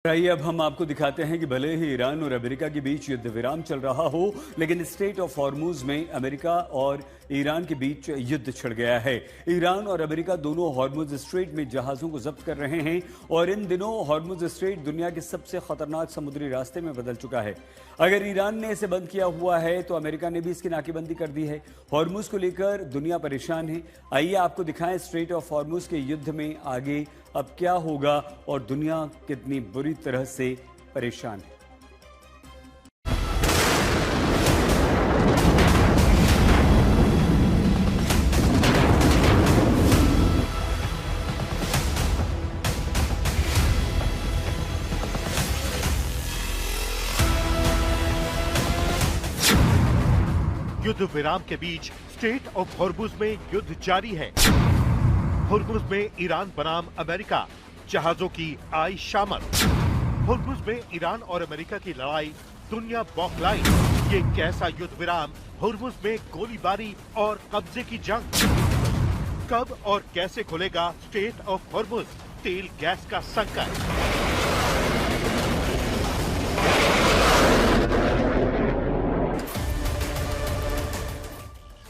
आइए अब हम आपको दिखाते हैं कि भले ही ईरान और अमेरिका के बीच युद्ध विराम चल रहा हो, लेकिन स्ट्रेट ऑफ हॉर्मुज में अमेरिका और ईरान के बीच युद्ध छिड़ गया है। ईरान और अमेरिका दोनों हॉर्मुज स्ट्रेट में जहाजों को जब्त कर रहे हैं और इन दिनों हॉर्मुज स्ट्रेट दुनिया के सबसे खतरनाक समुद्री रास्ते में बदल चुका है। अगर ईरान ने इसे बंद किया हुआ है तो अमेरिका ने भी इसकी नाकेबंदी कर दी है। हॉर्मुज को लेकर दुनिया परेशान है। आइए आपको दिखाएं स्ट्रेट ऑफ हॉर्मुज के युद्ध में आगे अब क्या होगा और दुनिया कितनी बुरी तरह से परेशान है। युद्ध विराम के बीच स्ट्रेट ऑफ हॉर्मुज में युद्ध जारी है। हॉर्मुज में ईरान बनाम अमेरिका जहाजों की आई शामत। हॉर्मुज में ईरान और अमेरिका की लड़ाई, दुनिया बौखलाई। ये कैसा युद्ध विराम? हॉर्मुज में गोलीबारी और कब्जे की जंग। कब और कैसे खुलेगा स्ट्रेट ऑफ हॉर्मुज? तेल गैस का संकट।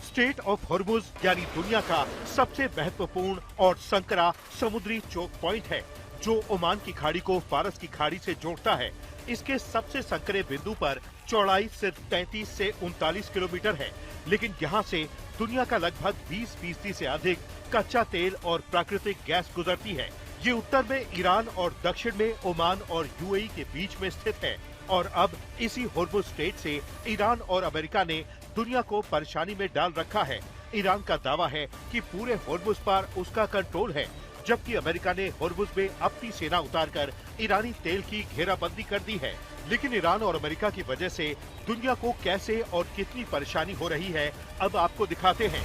स्ट्रेट ऑफ हॉर्मुज यानी दुनिया का सबसे महत्वपूर्ण और संकरा समुद्री चोक पॉइंट है, जो ओमान की खाड़ी को फारस की खाड़ी से जोड़ता है। इसके सबसे संकरे बिंदु पर चौड़ाई सिर्फ 33 से 39 किलोमीटर है, लेकिन यहाँ से दुनिया का लगभग 20% से अधिक कच्चा तेल और प्राकृतिक गैस गुजरती है। ये उत्तर में ईरान और दक्षिण में ओमान और यूएई के बीच में स्थित है। और अब इसी हॉर्मुज स्ट्रेट से ईरान और अमेरिका ने दुनिया को परेशानी में डाल रखा है। ईरान का दावा है कि पूरे हॉर्मुज पर उसका कंट्रोल है, जबकि अमेरिका ने हॉर्मुज में अपनी सेना उतारकर ईरानी तेल की घेराबंदी कर दी है। लेकिन ईरान और अमेरिका की वजह से दुनिया को कैसे और कितनी परेशानी हो रही है, अब आपको दिखाते हैं।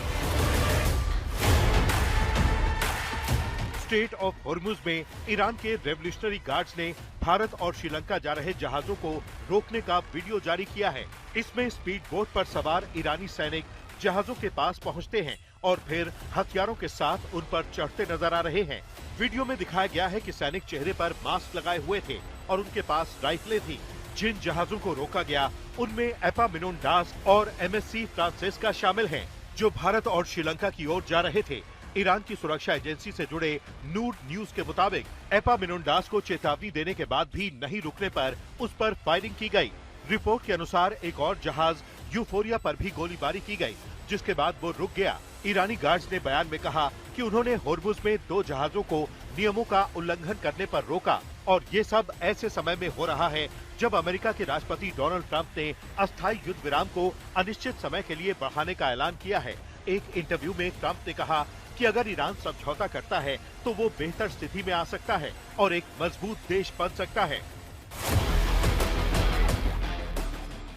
स्ट्रेट ऑफ हॉर्मुज में ईरान के रेवोल्यूशनरी गार्ड्स ने भारत और श्रीलंका जा रहे जहाजों को रोकने का वीडियो जारी किया है। इसमें स्पीड बोट पर सवार ईरानी सैनिक जहाजों के पास पहुंचते हैं और फिर हथियारों के साथ उन पर चढ़ते नजर आ रहे हैं। वीडियो में दिखाया गया है कि सैनिक चेहरे पर मास्क लगाए हुए थे और उनके पास राइफलें थी। जिन जहाजों को रोका गया उनमें एपामिनोंडास और MSC फ्रांसिस्का शामिल हैं, जो भारत और श्रीलंका की ओर जा रहे थे। ईरान की सुरक्षा एजेंसी से जुड़े नूर न्यूज के मुताबिक एपामिनोंडास को चेतावनी देने के बाद भी नहीं रुकने पर उस पर फायरिंग की गई। रिपोर्ट के अनुसार एक और जहाज यूफोरिया पर भी गोलीबारी की गई, जिसके बाद वो रुक गया। ईरानी गार्ड्स ने बयान में कहा कि उन्होंने हॉर्मुज में 2 जहाजों को नियमों का उल्लंघन करने पर रोका और ये सब ऐसे समय में हो रहा है जब अमेरिका के राष्ट्रपति डोनाल्ड ट्रंप ने अस्थायी युद्ध विराम को अनिश्चित समय के लिए बढ़ाने का ऐलान किया है। एक इंटरव्यू में ट्रंप ने कहा कि अगर ईरान समझौता करता है तो वो बेहतर स्थिति में आ सकता है और एक मजबूत देश बन सकता है,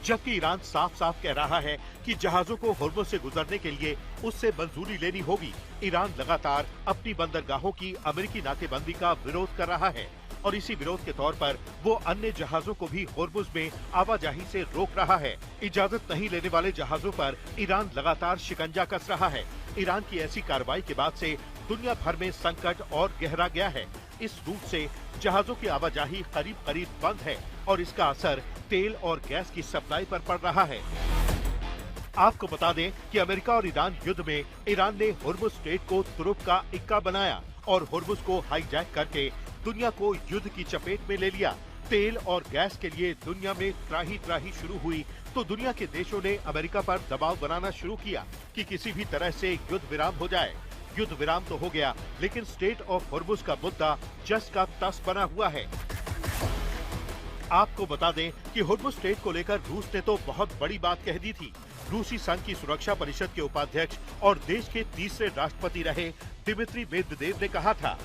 जबकि ईरान साफ साफ कह रहा है कि जहाजों को हॉर्मुज से गुजरने के लिए उससे मंजूरी लेनी होगी। ईरान लगातार अपनी बंदरगाहों की अमेरिकी नाकेबंदी का विरोध कर रहा है और इसी विरोध के तौर पर वो अन्य जहाजों को भी हॉर्मुज में आवाजाही से रोक रहा है। इजाजत नहीं लेने वाले जहाजों पर ईरान लगातार शिकंजा कस रहा है। ईरान की ऐसी कार्रवाई के बाद से दुनिया भर में संकट और गहरा गया है। इस रूट से जहाजों की आवाजाही करीब करीब बंद है और इसका असर तेल और गैस की सप्लाई पर पड़ रहा है। आपको बता दें कि अमेरिका और ईरान युद्ध में ईरान ने हॉर्मुज स्ट्रेट को तुरुप का इक्का बनाया और हॉर्मुज को हाईजैक करके दुनिया को युद्ध की चपेट में ले लिया। तेल और गैस के लिए दुनिया में त्राही शुरू हुई तो दुनिया के देशों ने अमेरिका पर दबाव बनाना शुरू किया कि किसी भी तरह से युद्ध विराम हो जाए। युद्ध विराम तो हो गया, लेकिन स्ट्रेट ऑफ हॉर्मुज का मुद्दा जस का तस बना हुआ है। आपको बता दें कि हॉर्मुज स्ट्रेट को लेकर रूस ने तो बहुत बड़ी बात कह दी थी। रूसी संघ की सुरक्षा परिषद के उपाध्यक्ष और देश के तीसरे राष्ट्रपति रहे दिमित्री मेदवेदेव ने कहा था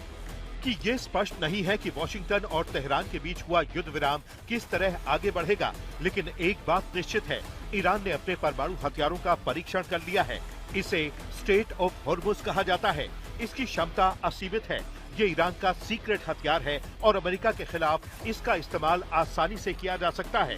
कि ये स्पष्ट नहीं है कि वॉशिंगटन और तेहरान के बीच हुआ युद्ध विराम किस तरह आगे बढ़ेगा, लेकिन एक बात निश्चित है, ईरान ने अपने परमाणु हथियारों का परीक्षण कर लिया है। इसे स्ट्रेट ऑफ हॉर्मुज कहा जाता है। इसकी क्षमता असीमित है। ये ईरान का सीक्रेट हथियार है और अमेरिका के खिलाफ इसका इस्तेमाल आसानी से किया जा सकता है।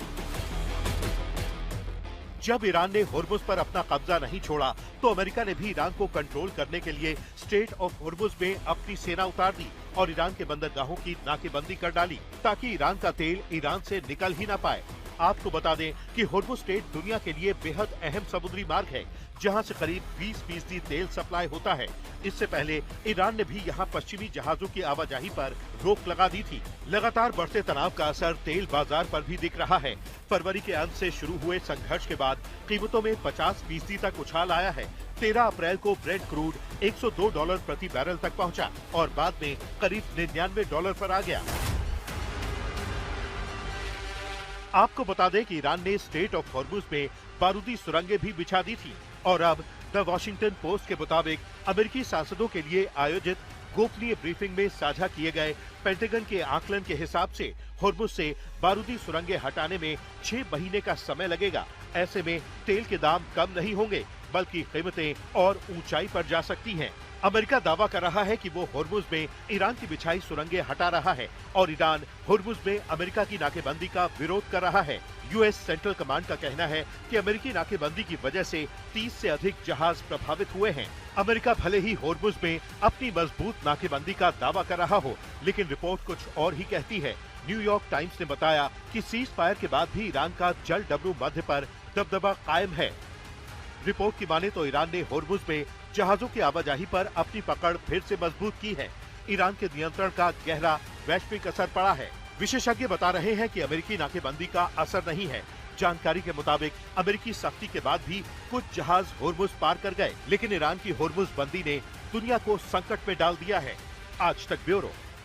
जब ईरान ने होर्मुज पर अपना कब्जा नहीं छोड़ा तो अमेरिका ने भी ईरान को कंट्रोल करने के लिए स्ट्रेट ऑफ होर्मुज में अपनी सेना उतार दी और ईरान के बंदरगाहों की नाकेबंदी कर डाली ताकि ईरान का तेल ईरान से निकल ही ना पाए। आपको बता दें कि होर्मुज स्ट्रेट दुनिया के लिए बेहद अहम समुद्री मार्ग है, जहां से करीब 20% तेल सप्लाई होता है। इससे पहले ईरान ने भी यहां पश्चिमी जहाजों की आवाजाही पर रोक लगा दी थी। लगातार बढ़ते तनाव का असर तेल बाजार पर भी दिख रहा है। फरवरी के अंत से शुरू हुए संघर्ष के बाद कीमतों में 50% तक उछाल आया है। 13 अप्रैल को ब्रेंट क्रूड $102 प्रति बैरल तक पहुंचा और बाद में करीब $99 पर आ गया। आपको बता दें कि ईरान ने स्ट्रेट ऑफ होर्मुज में बारूदी सुरंगें भी बिछा दी थी और अब द वॉशिंगटन पोस्ट के मुताबिक अमेरिकी सांसदों के लिए आयोजित गोपनीय ब्रीफिंग में साझा किए गए पेंटागन के आकलन के हिसाब से होर्मुज से बारूदी सुरंगें हटाने में 6 महीने का समय लगेगा। ऐसे में तेल के दाम कम नहीं होंगे बल्कि कीमतें और ऊंचाई पर जा सकती हैं। अमेरिका दावा कर रहा है कि वो होर्मुज में ईरान की बिछाई सुरंगें हटा रहा है और ईरान होर्मुज में अमेरिका की नाकेबंदी का विरोध कर रहा है। यूएस सेंट्रल कमांड का कहना है कि अमेरिकी नाकेबंदी की वजह से 30 से अधिक जहाज प्रभावित हुए हैं। अमेरिका भले ही होर्मुज में अपनी मजबूत नाकेबंदी का दावा कर रहा हो, लेकिन रिपोर्ट कुछ और ही कहती है। न्यूयॉर्क टाइम्स ने बताया कि सीज फायर के बाद भी ईरान का जल डब्लू मध्य पर दबदबा कायम है। रिपोर्ट की माने तो ईरान ने होर्मुज में जहाजों की आवाजाही पर अपनी पकड़ फिर से मजबूत की है। ईरान के नियंत्रण का गहरा वैश्विक असर पड़ा है। विशेषज्ञ बता रहे हैं कि अमेरिकी नाकेबंदी का असर नहीं है। जानकारी के मुताबिक अमेरिकी सख्ती के बाद भी कुछ जहाज होर्मुज पार कर गए, लेकिन ईरान की होर्मुज बंदी ने दुनिया को संकट में डाल दिया है। आज तक ब्यूरो।